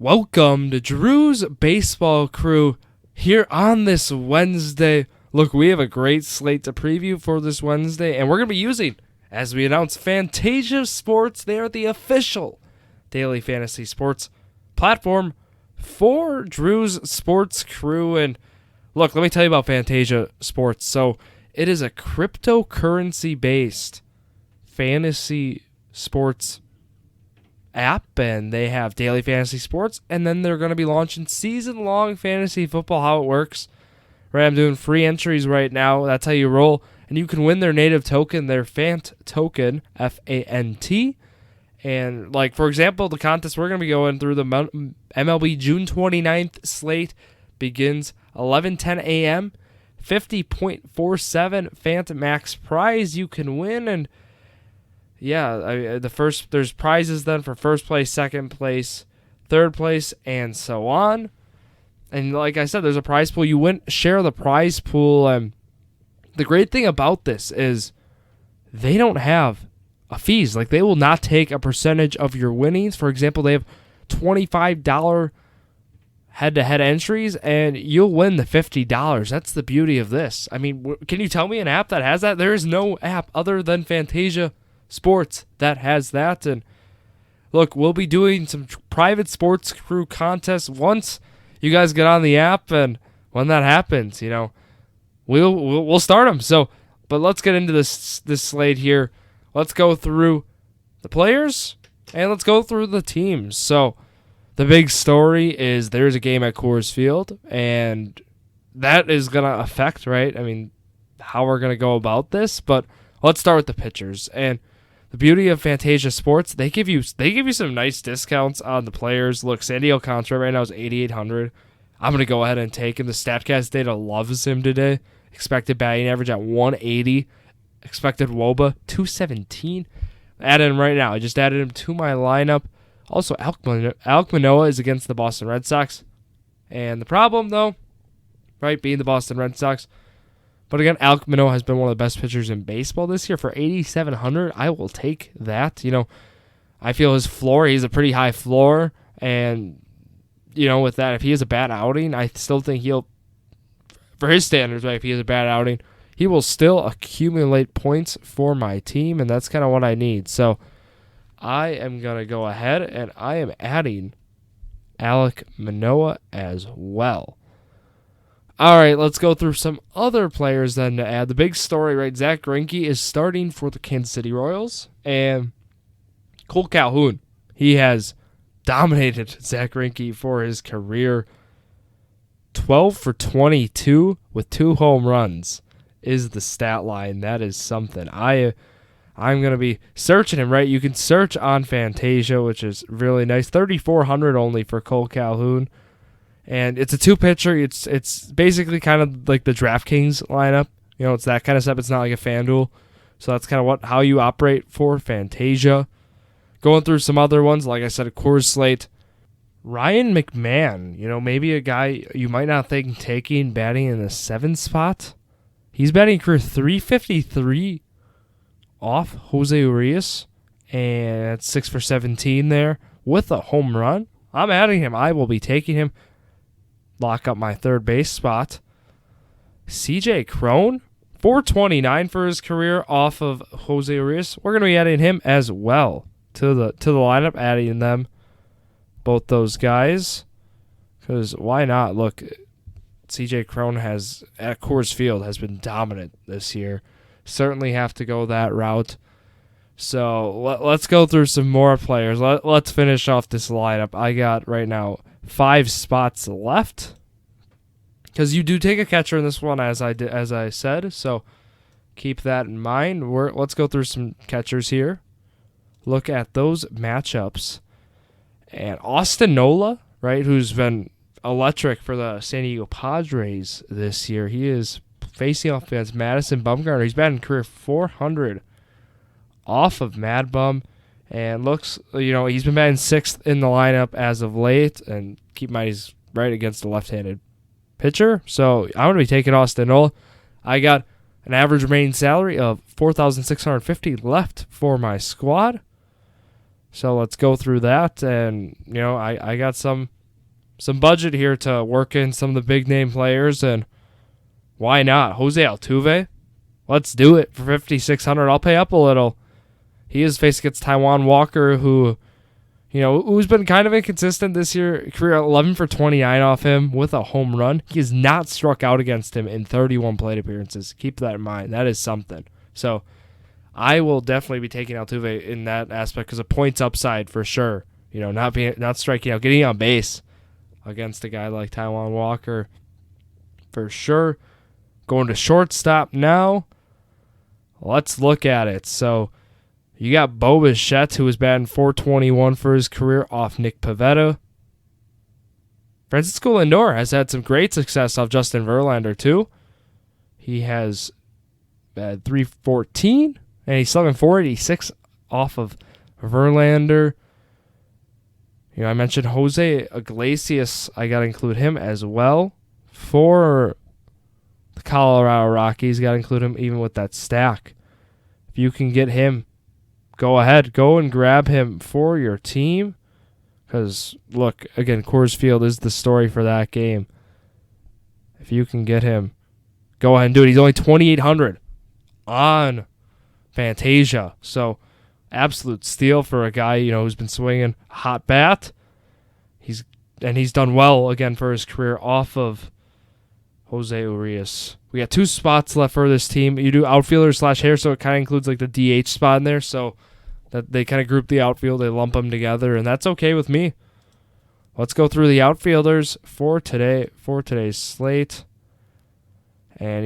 Welcome to Drew's Baseball Crew here on this Wednesday. Look, we have a great slate to preview for this Wednesday, and we're going to be using, as we announce, Phantasia Sports. They are the official daily fantasy sports platform for Drew's Sports Crew. And look, let me tell you about Phantasia Sports. So it is a cryptocurrency-based fantasy sports app, and they have daily fantasy sports, and then they're going to be launching season-long fantasy football. How it works, right? I'm doing free entries right now. That's how you roll, and you can win their native token, their Phant token, F-A-N-T. And like, for example, the contest we're going to be going through, the MLB June 29th slate begins 11:10 a.m. 50.47 Phant max prize you can win. And yeah, there's prizes then for first place, second place, third place, and so on. And like I said, there's a prize pool. You share the prize pool. And the great thing about this is they don't have fees. Like, they will not take a percentage of your winnings. For example, they have $25 head-to-head entries, and you'll win the $50. That's the beauty of this. I mean, can you tell me an app that has that? There is no app other than Phantasia Sports that has that. And look, we'll be doing some private sports crew contests once you guys get on the app, and when that happens, we'll start them. So, but let's get into this slate here. Let's go through the players and let's go through the teams. So, the big story is there's a game at Coors Field, and that is going to affect, right? I mean, how we're going to go about this. But let's start with the pitchers. And the beauty of Phantasia Sports, they give you some nice discounts on the players. Look, Sandy Alcantara right now is 8,800. I'm going to go ahead and take him. The StatCast data loves him today. Expected batting average at 180. Expected WOBA 217. Add him right now. I just added him to my lineup. Also, Alek Manoah is against the Boston Red Sox. And the problem, though, right, being the Boston Red Sox, but again, Alek Manoah has been one of the best pitchers in baseball this year. For 8,700, I will take that. I feel his floor, he's a pretty high floor. And, with that, if he has a bad outing, I still think for his standards, right, if he has a bad outing, he will still accumulate points for my team. And that's kind of what I need. So I am going to go ahead and I am adding Alek Manoah as well. All right, let's go through some other players then to add. The big story, right? Zach Greinke is starting for the Kansas City Royals, and Cole Calhoun, he has dominated Zach Greinke for his career. 12 for 22 with 2 home runs is the stat line. That is something. I'm going to be searching him, right? You can search on Phantasia, which is really nice. 3,400 only for Cole Calhoun. And it's a 2-pitcher. It's basically kind of like the DraftKings lineup. It's that kind of stuff. It's not like a FanDuel. So that's kind of how you operate for Phantasia. Going through some other ones, like I said, a Coors slate. Ryan McMahon, maybe a guy you might not think taking, batting in the 7th spot. He's batting career 353 off Jose Urias, and it's 6 for 17 there with a home run. I'm adding him. I will be taking him. Lock up my third base spot. CJ Cron, 429 for his career off of Jose Urias. We're going to be adding him as well to the lineup, adding them, both those guys, because why not? Look, CJ Cron at Coors Field has been dominant this year. Certainly have to go that route. So let's go through some more players. Let's finish off this lineup. I got right now 5 spots left, because you do take a catcher in this one, as I said. So keep that in mind. Let's go through some catchers here. Look at those matchups. And Austin Nola, right, who's been electric for the San Diego Padres this year. He is facing off against Madison Bumgarner. He's batting career 400 off of Mad Bum. And looks, he's been batting 6th in the lineup as of late. And keep in mind, he's right against a left-handed pitcher. So I'm going to be taking Austin Nola. I got an average remaining salary of $4,650 left for my squad. So let's go through that. And, I got some budget here to work in some of the big name players. And why not? Jose Altuve? Let's do it for 5,600. I'll pay up a little. He is faced against Taijuan Walker, who's been kind of inconsistent this year. Career 11 for 29 off him with a home run. He has not struck out against him in 31 plate appearances. Keep that in mind. That is something. So I will definitely be taking Altuve in that aspect because of points upside for sure. Not striking out, getting on base against a guy like Taijuan Walker for sure. Going to shortstop now. Let's look at it. So you got Bo Bichette, who was batting .421 for his career off Nick Pivetta. Francisco Lindor has had some great success off Justin Verlander, too. He has batted .314, and he's slugging .486 off of Verlander. I mentioned Jose Iglesias. I got to include him as well. For the Colorado Rockies, got to include him even with that stack. If you can get him, go ahead. Go and grab him for your team. Because, look, again, Coors Field is the story for that game. If you can get him, go ahead and do it. He's only 2,800 on Phantasia. So, absolute steal for a guy, who's been swinging a hot bat. He's done well, again, for his career off of Jose Urias. We got 2 spots left for this team. You do outfielder / hair, so it kind of includes like the DH spot in there. So that they kind of group the outfield, they lump them together, and that's okay with me. Let's go through the outfielders for today's slate. And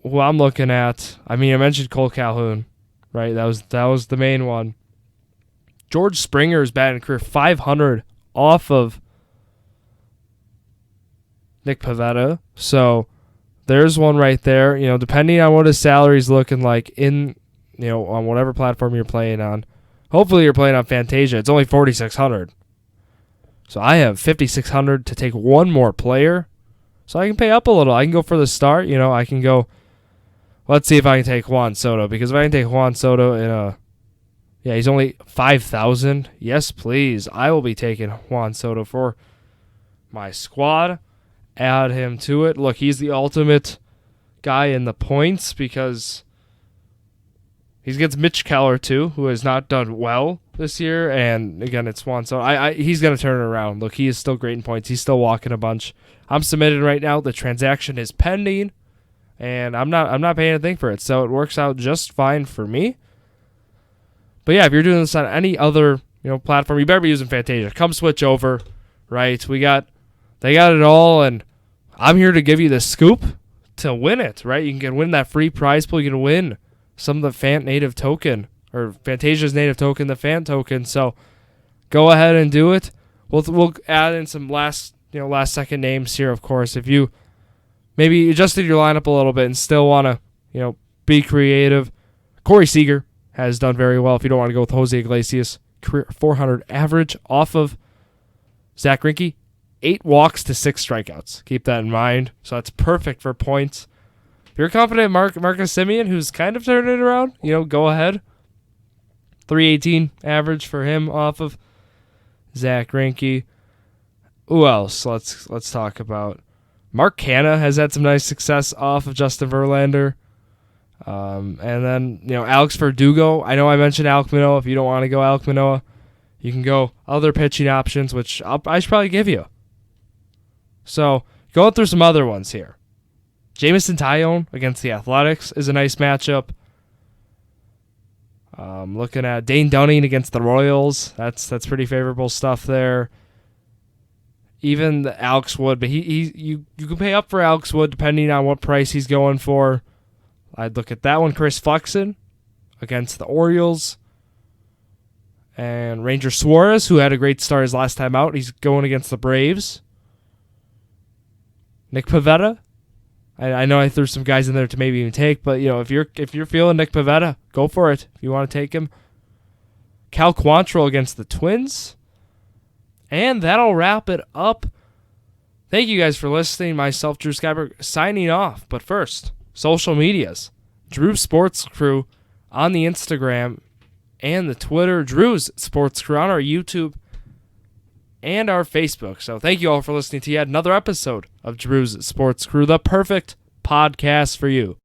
who I'm looking at. I mentioned Cole Calhoun, right? That was the main one. George Springer is batting career 500 off of Nick Pivetta. So there's one right there. Depending on what his salary is looking like on whatever platform you're playing on. Hopefully you're playing on Phantasia. It's only 4,600. So I have 5,600 to take one more player. So I can pay up a little. I can go for the start. I can go. Let's see if I can take Juan Soto. Because if I can take Juan Soto he's only 5,000. Yes, please. I will be taking Juan Soto for my squad. Add him to it. Look, he's the ultimate guy in the points because he's against Mitch Keller too, who has not done well this year. And again, it's Juan Soto. He's going to turn it around. Look, he is still great in points. He's still walking a bunch. I'm submitted right now. The transaction is pending, and I'm not paying a thing for it, so it works out just fine for me. But yeah, if you're doing this on any other platform, you better be using Phantasia. Come switch over, right? They got it all, and I'm here to give you the scoop to win it, right? You can win that free prize pool. You can win some of the Phant native token, or Phantasia's native token, the Phant token. So go ahead and do it. We'll add in some last second names here, of course. If you maybe adjusted your lineup a little bit and still want to, be creative, Corey Seager has done very well. If you don't want to go with Jose Iglesias, career 400 average off of Zach Greinke. 8 walks to 6 strikeouts. Keep that in mind. So that's perfect for points. If you're confident Marcus Semien, who's kind of turning it around, go ahead. 318 average for him off of Zach Greinke. Who else? Let's talk about. Mark Canha has had some nice success off of Justin Verlander. And then, Alex Verdugo. I know I mentioned Alek Manoah. If you don't want to go Alek Manoah, you can go other pitching options, which I should probably give you. So, going through some other ones here. Jameson Taillon against the Athletics is a nice matchup. Looking at Dane Dunning against the Royals. That's pretty favorable stuff there. Even the Alex Wood, but you can pay up for Alex Wood depending on what price he's going for. I'd look at that one. Chris Flexen against the Orioles. And Ranger Suarez, who had a great start his last time out. He's going against the Braves. Nick Pivetta. I know I threw some guys in there to maybe even take, but if you're feeling Nick Pivetta, go for it. If you want to take him. Cal Quantrill against the Twins. And that'll wrap it up. Thank you guys for listening. Myself, Drew Skyberg, signing off. But first, social medias. Drew Sports Crew on the Instagram and the Twitter, Drew's Sports Crew, on our YouTube and our Facebook. So thank you all for listening to yet another episode of Drew's Sports Crew, the perfect podcast for you.